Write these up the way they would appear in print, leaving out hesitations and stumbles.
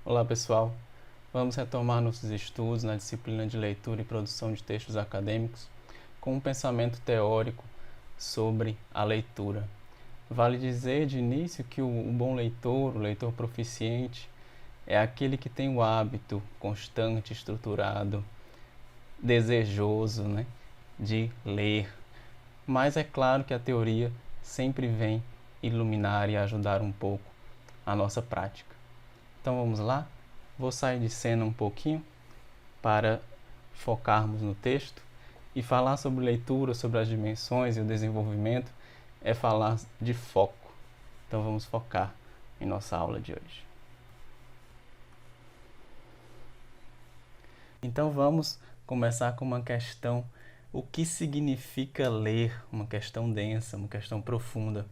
Olá pessoal, vamos retomar nossos estudos na disciplina de leitura e produção de textos acadêmicos com um pensamento teórico sobre a leitura. Vale dizer de início que o bom leitor, o leitor proficiente, é aquele que tem o hábito constante, estruturado, desejoso, de ler. Mas é claro que a teoria sempre vem iluminar e ajudar um pouco a nossa prática. Então vamos lá? Vou sair de cena um pouquinho para focarmos no texto e falar sobre leitura, sobre as dimensões e o desenvolvimento é falar de foco. Então vamos focar em nossa aula de hoje. Então vamos começar com uma questão: o que significa ler? Uma questão densa, uma questão profunda.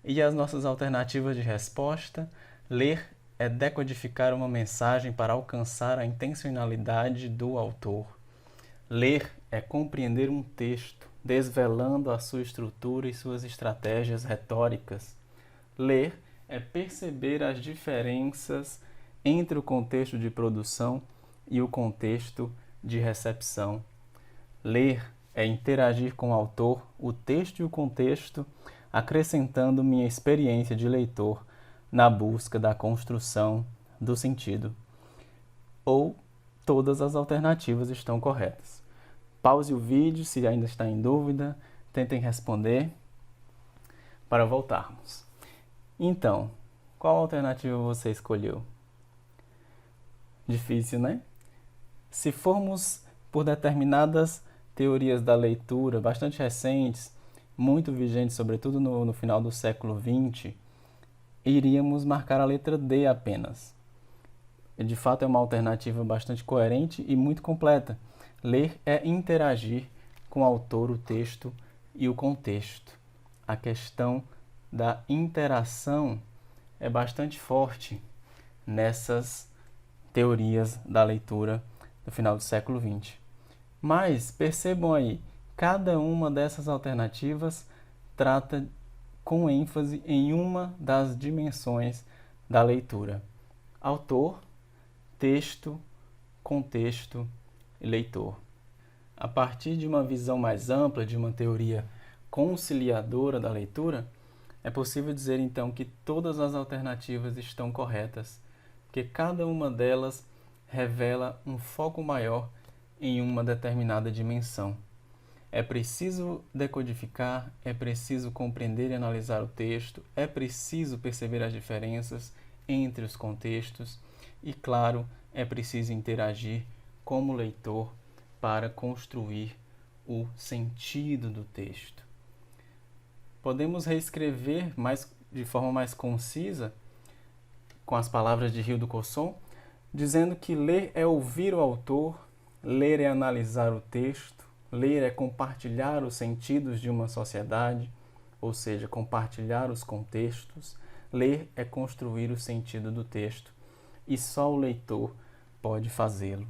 E as nossas alternativas de resposta: ler é decodificar uma mensagem para alcançar a intencionalidade do autor. Ler é compreender um texto, desvelando a sua estrutura e suas estratégias retóricas. Ler é perceber as diferenças entre o contexto de produção e o contexto de recepção. Ler é interagir com o autor, o texto e o contexto, acrescentando minha experiência de leitor na busca da construção do sentido. Ou todas as alternativas estão corretas. Pause o vídeo se ainda está em dúvida, tentem responder para voltarmos. Então, qual alternativa você escolheu? Difícil, né? Se formos por determinadas teorias da leitura bastante recentes, muito vigentes, sobretudo no final do século XX, iríamos marcar a letra D apenas. De fato, é uma alternativa bastante coerente e muito completa. Ler é interagir com o autor, o texto e o contexto. A questão da interação é bastante forte nessas teorias da leitura do final do século XX. Mas percebam aí, cada uma dessas alternativas trata com ênfase em uma das dimensões da leitura: autor, texto, contexto e leitor. A partir de uma visão mais ampla, de uma teoria conciliadora da leitura, é possível dizer então que todas as alternativas estão corretas, porque cada uma delas revela um foco maior em uma determinada dimensão. É preciso decodificar, é preciso compreender e analisar o texto, é preciso perceber as diferenças entre os contextos e, claro, é preciso interagir como leitor para construir o sentido do texto. Podemos reescrever de forma mais concisa, com as palavras de Hildo Cosson, dizendo que ler é ouvir o autor, ler é analisar o texto, ler é compartilhar os sentidos de uma sociedade, ou seja, compartilhar os contextos. Ler é construir o sentido do texto e só o leitor pode fazê-lo.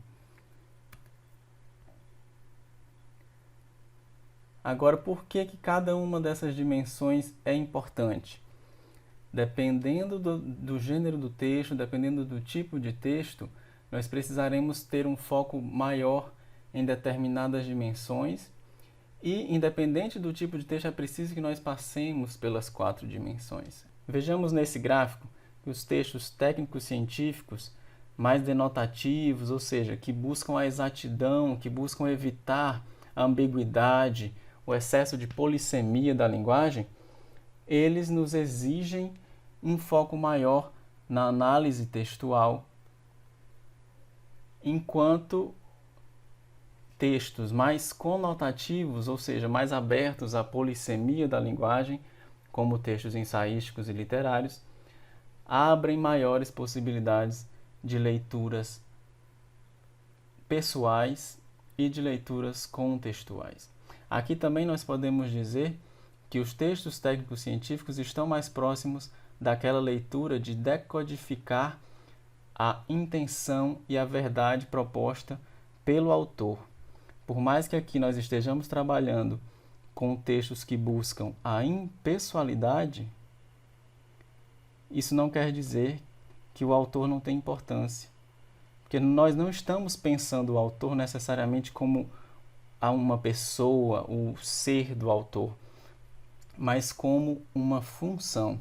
Agora, por que cada uma dessas dimensões é importante? Dependendo do gênero do texto, dependendo do tipo de texto, nós precisaremos ter um foco maior em determinadas dimensões e, independente do tipo de texto, é preciso que nós passemos pelas 4 dimensões. Vejamos nesse gráfico que os textos técnicos científicos mais denotativos, ou seja, que buscam a exatidão, que buscam evitar a ambiguidade, o excesso de polissemia da linguagem, eles nos exigem um foco maior na análise textual, enquanto textos mais conotativos, ou seja, mais abertos à polissemia da linguagem, como textos ensaísticos e literários, abrem maiores possibilidades de leituras pessoais e de leituras contextuais. Aqui também nós podemos dizer que os textos técnicos científicos estão mais próximos daquela leitura de decodificar a intenção e a verdade proposta pelo autor. Por mais que aqui nós estejamos trabalhando com textos que buscam a impessoalidade, isso não quer dizer que o autor não tem importância. Porque nós não estamos pensando o autor necessariamente como uma pessoa, o ser do autor, mas como uma função.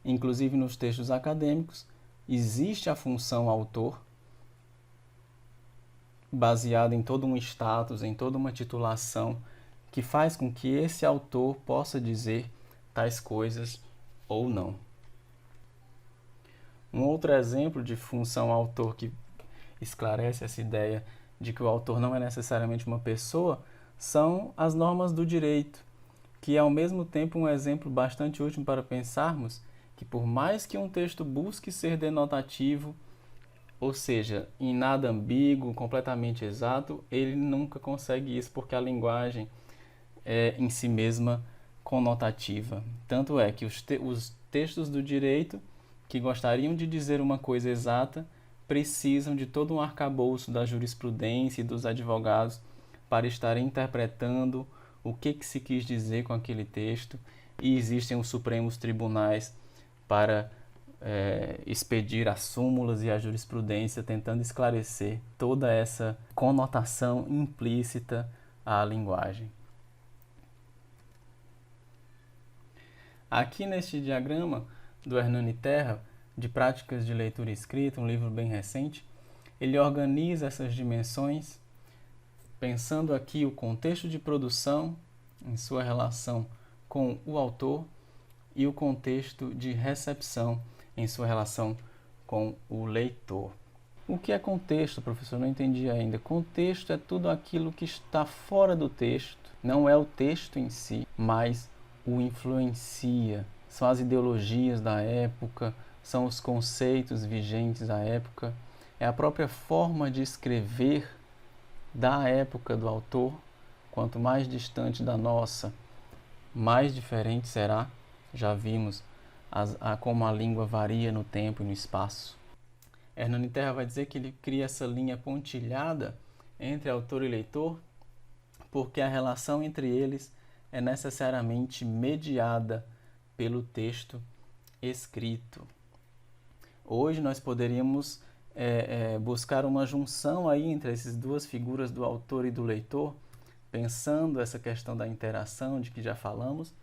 Inclusive nos textos acadêmicos, existe a função autor, baseada em todo um status, em toda uma titulação, que faz com que esse autor possa dizer tais coisas ou não. Um outro exemplo de função autor que esclarece essa ideia de que o autor não é necessariamente uma pessoa são as normas do direito, que é ao mesmo tempo um exemplo bastante útil para pensarmos que por mais que um texto busque ser denotativo, ou seja, em nada ambíguo, completamente exato, ele nunca consegue isso porque a linguagem é em si mesma conotativa. Tanto é que os textos do direito que gostariam de dizer uma coisa exata precisam de todo um arcabouço da jurisprudência e dos advogados para estarem interpretando o que se quis dizer com aquele texto, e existem os supremos tribunais para expedir as súmulas e a jurisprudência, tentando esclarecer toda essa conotação implícita à linguagem. Aqui neste diagrama do Hernani Terra, de Práticas de Leitura e Escrita, um livro bem recente, ele organiza essas dimensões, pensando aqui o contexto de produção em sua relação com o autor e o contexto de recepção em sua relação com o leitor. O que é contexto, professor? Não entendi ainda. Contexto é tudo aquilo que está fora do texto, não é o texto em si, mas o influencia. São as ideologias da época, são os conceitos vigentes à época, é a própria forma de escrever da época do autor. Quanto mais distante da nossa, mais diferente será. Já vimos como a língua varia no tempo e no espaço. Hernani Terra vai dizer que ele cria essa linha pontilhada entre autor e leitor, porque a relação entre eles é necessariamente mediada pelo texto escrito. Hoje nós poderíamos buscar uma junção aí entre essas duas figuras do autor e do leitor, pensando essa questão da interação de que já falamos,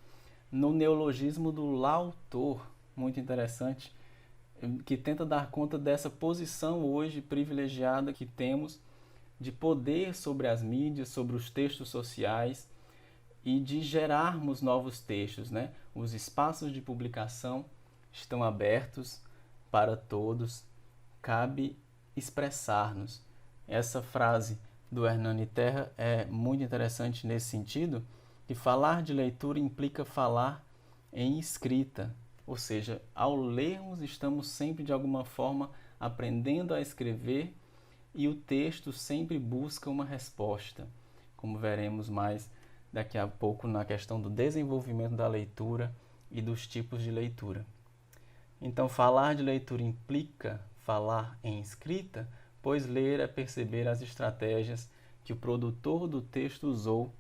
no neologismo do lautor, muito interessante, que tenta dar conta dessa posição hoje privilegiada que temos de poder sobre as mídias, sobre os textos sociais e de gerarmos novos textos, né? Os espaços de publicação estão abertos para todos, cabe expressar-nos. Essa frase do Hernani Terra é muito interessante nesse sentido, que falar de leitura implica falar em escrita, ou seja, ao lermos estamos sempre de alguma forma aprendendo a escrever e o texto sempre busca uma resposta, como veremos mais daqui a pouco na questão do desenvolvimento da leitura e dos tipos de leitura. Então, falar de leitura implica falar em escrita, pois ler é perceber as estratégias que o produtor do texto usou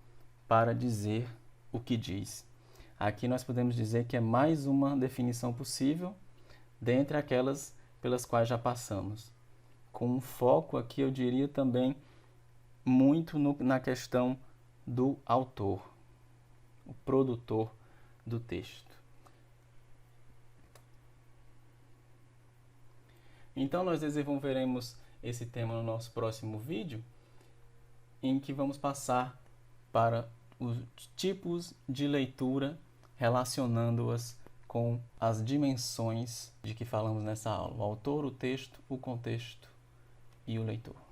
para dizer o que diz. Aqui nós podemos dizer que é mais uma definição possível dentre aquelas pelas quais já passamos. Com um foco aqui, eu diria também muito na questão do autor, o produtor do texto. Então nós desenvolveremos esse tema no nosso próximo vídeo, em que vamos passar para os tipos de leitura, relacionando-as com as dimensões de que falamos nessa aula: o autor, o texto, o contexto e o leitor.